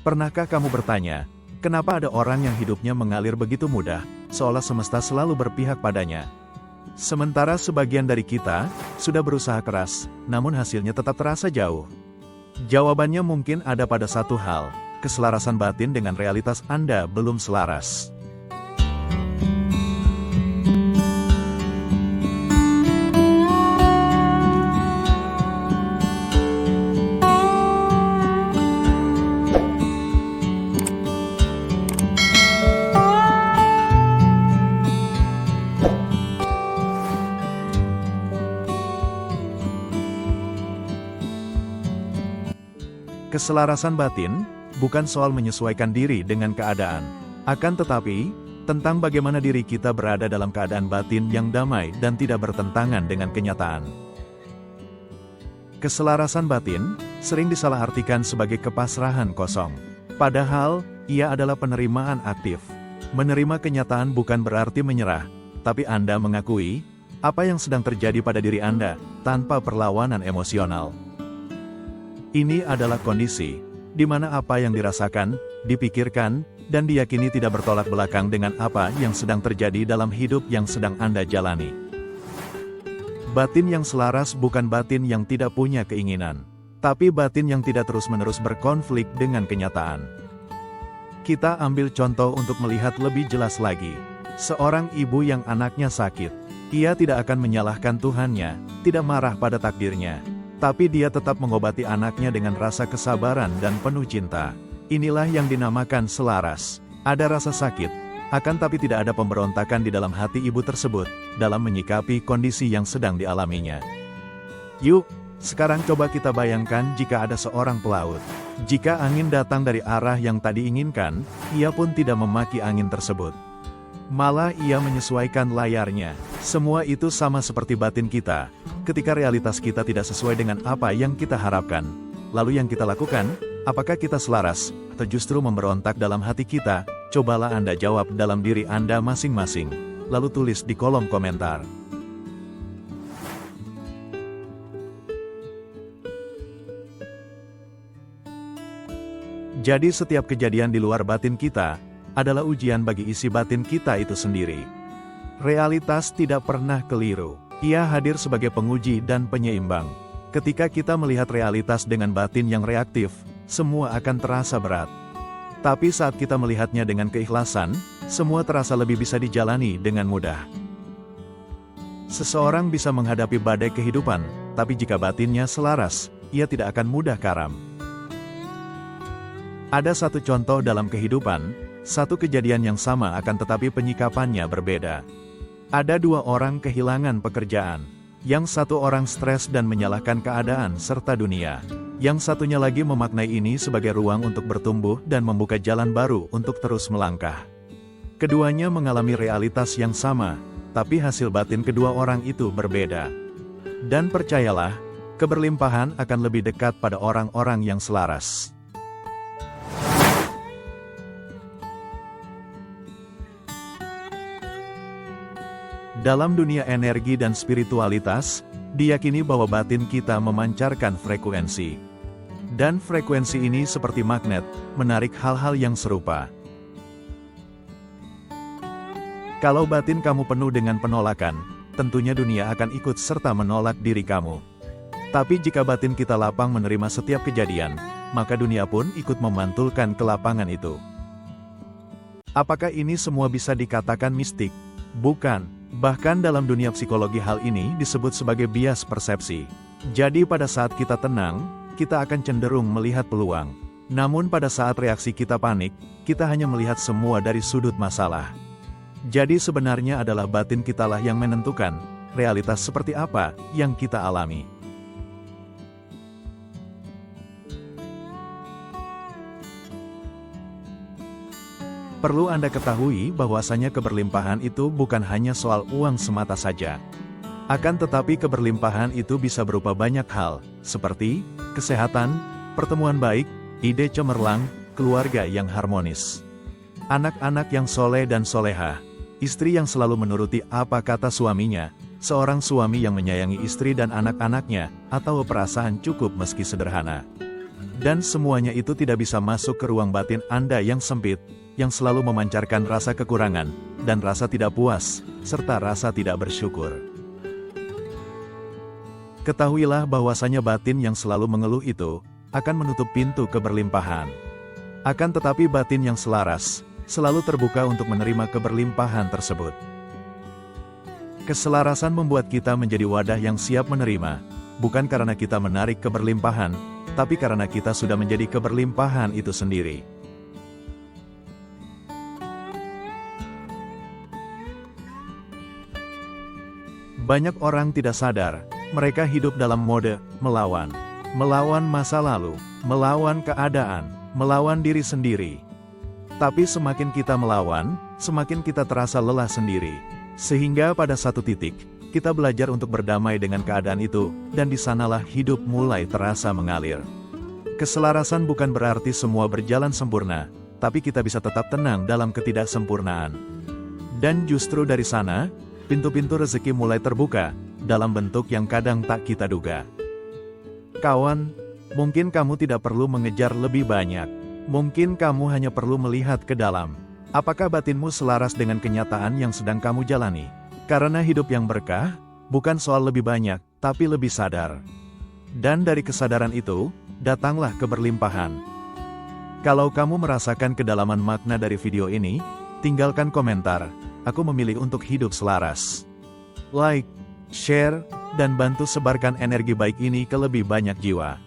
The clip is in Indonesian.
Pernahkah kamu bertanya, kenapa ada orang yang hidupnya mengalir begitu mudah, seolah semesta selalu berpihak padanya? Sementara sebagian dari kita sudah berusaha keras, namun hasilnya tetap terasa jauh. Jawabannya mungkin ada pada satu hal, keselarasan batin dengan realitas Anda belum selaras. Keselarasan batin bukan soal menyesuaikan diri dengan keadaan. Akan tetapi, tentang bagaimana diri kita berada dalam keadaan batin yang damai dan tidak bertentangan dengan kenyataan. Keselarasan batin sering disalahartikan sebagai kepasrahan kosong. Padahal, ia adalah penerimaan aktif. Menerima kenyataan bukan berarti menyerah, tapi Anda mengakui apa yang sedang terjadi pada diri Anda tanpa perlawanan emosional. Ini adalah kondisi di mana apa yang dirasakan, dipikirkan, dan diyakini tidak bertolak belakang dengan apa yang sedang terjadi dalam hidup yang sedang Anda jalani. Batin yang selaras bukan batin yang tidak punya keinginan, tapi batin yang tidak terus-menerus berkonflik dengan kenyataan. Kita ambil contoh untuk melihat lebih jelas lagi. Seorang ibu yang anaknya sakit, ia tidak akan menyalahkan Tuhannya, tidak marah pada takdirnya. Tapi dia tetap mengobati anaknya dengan rasa kesabaran dan penuh cinta. Inilah yang dinamakan selaras. Ada rasa sakit, akan tapi tidak ada pemberontakan di dalam hati ibu tersebut, dalam menyikapi kondisi yang sedang dialaminya. Yuk, sekarang coba kita bayangkan jika ada seorang pelaut. Jika angin datang dari arah yang tak diinginkan, ia pun tidak memaki angin tersebut. Malah ia menyesuaikan layarnya. Semua itu sama seperti batin kita. Ketika realitas kita tidak sesuai dengan apa yang kita harapkan, lalu yang kita lakukan, apakah kita selaras, atau justru memberontak dalam hati kita? Cobalah Anda jawab dalam diri Anda masing-masing. Lalu tulis di kolom komentar. Jadi setiap kejadian di luar batin kita adalah ujian bagi isi batin kita itu sendiri. Realitas tidak pernah keliru. Ia hadir sebagai penguji dan penyeimbang. Ketika kita melihat realitas dengan batin yang reaktif, semua akan terasa berat. Tapi saat kita melihatnya dengan keikhlasan, semua terasa lebih bisa dijalani dengan mudah. Seseorang bisa menghadapi badai kehidupan, tapi jika batinnya selaras, ia tidak akan mudah karam. Ada satu contoh dalam kehidupan, satu kejadian yang sama akan tetapi penyikapannya berbeda. Ada dua orang kehilangan pekerjaan. Yang satu orang stres dan menyalahkan keadaan serta dunia. Yang satunya lagi memaknai ini sebagai ruang untuk bertumbuh dan membuka jalan baru untuk terus melangkah. Keduanya mengalami realitas yang sama, tapi hasil batin kedua orang itu berbeda. Dan percayalah, keberlimpahan akan lebih dekat pada orang-orang yang selaras. Dalam dunia energi dan spiritualitas, diyakini bahwa batin kita memancarkan frekuensi. Dan frekuensi ini seperti magnet, menarik hal-hal yang serupa. Kalau batin kamu penuh dengan penolakan, tentunya dunia akan ikut serta menolak diri kamu. Tapi jika batin kita lapang menerima setiap kejadian, maka dunia pun ikut memantulkan kelapangan itu. Apakah ini semua bisa dikatakan mistik? Bukan. Bahkan dalam dunia psikologi hal ini disebut sebagai bias persepsi. Jadi pada saat kita tenang, kita akan cenderung melihat peluang. Namun pada saat reaksi kita panik, kita hanya melihat semua dari sudut masalah. Jadi sebenarnya adalah batin kitalah yang menentukan realitas seperti apa yang kita alami. Perlu Anda ketahui bahwasanya keberlimpahan itu bukan hanya soal uang semata saja. Akan tetapi keberlimpahan itu bisa berupa banyak hal, seperti kesehatan, pertemuan baik, ide cemerlang, keluarga yang harmonis, anak-anak yang soleh dan solehah, istri yang selalu menuruti apa kata suaminya, seorang suami yang menyayangi istri dan anak-anaknya, atau perasaan cukup meski sederhana. Dan semuanya itu tidak bisa masuk ke ruang batin Anda yang sempit, yang selalu memancarkan rasa kekurangan, dan rasa tidak puas, serta rasa tidak bersyukur. Ketahuilah bahwasanya batin yang selalu mengeluh itu, akan menutup pintu keberlimpahan. Akan tetapi batin yang selaras, selalu terbuka untuk menerima keberlimpahan tersebut. Keselarasan membuat kita menjadi wadah yang siap menerima, bukan karena kita menarik keberlimpahan, tapi karena kita sudah menjadi keberlimpahan itu sendiri. Banyak orang tidak sadar, mereka hidup dalam mode melawan. Melawan masa lalu, melawan keadaan, melawan diri sendiri. Tapi semakin kita melawan, semakin kita terasa lelah sendiri. Sehingga pada satu titik, kita belajar untuk berdamai dengan keadaan itu, dan di sanalah hidup mulai terasa mengalir. Keselarasan bukan berarti semua berjalan sempurna, tapi kita bisa tetap tenang dalam ketidaksempurnaan. Dan justru dari sana, pintu-pintu rezeki mulai terbuka, dalam bentuk yang kadang tak kita duga. Kawan, mungkin kamu tidak perlu mengejar lebih banyak. Mungkin kamu hanya perlu melihat ke dalam. Apakah batinmu selaras dengan kenyataan yang sedang kamu jalani? Karena hidup yang berkah, bukan soal lebih banyak, tapi lebih sadar. Dan dari kesadaran itu, datanglah keberlimpahan. Kalau kamu merasakan kedalaman makna dari video ini, tinggalkan komentar, aku memilih untuk hidup selaras. Like, share, dan bantu sebarkan energi baik ini ke lebih banyak jiwa.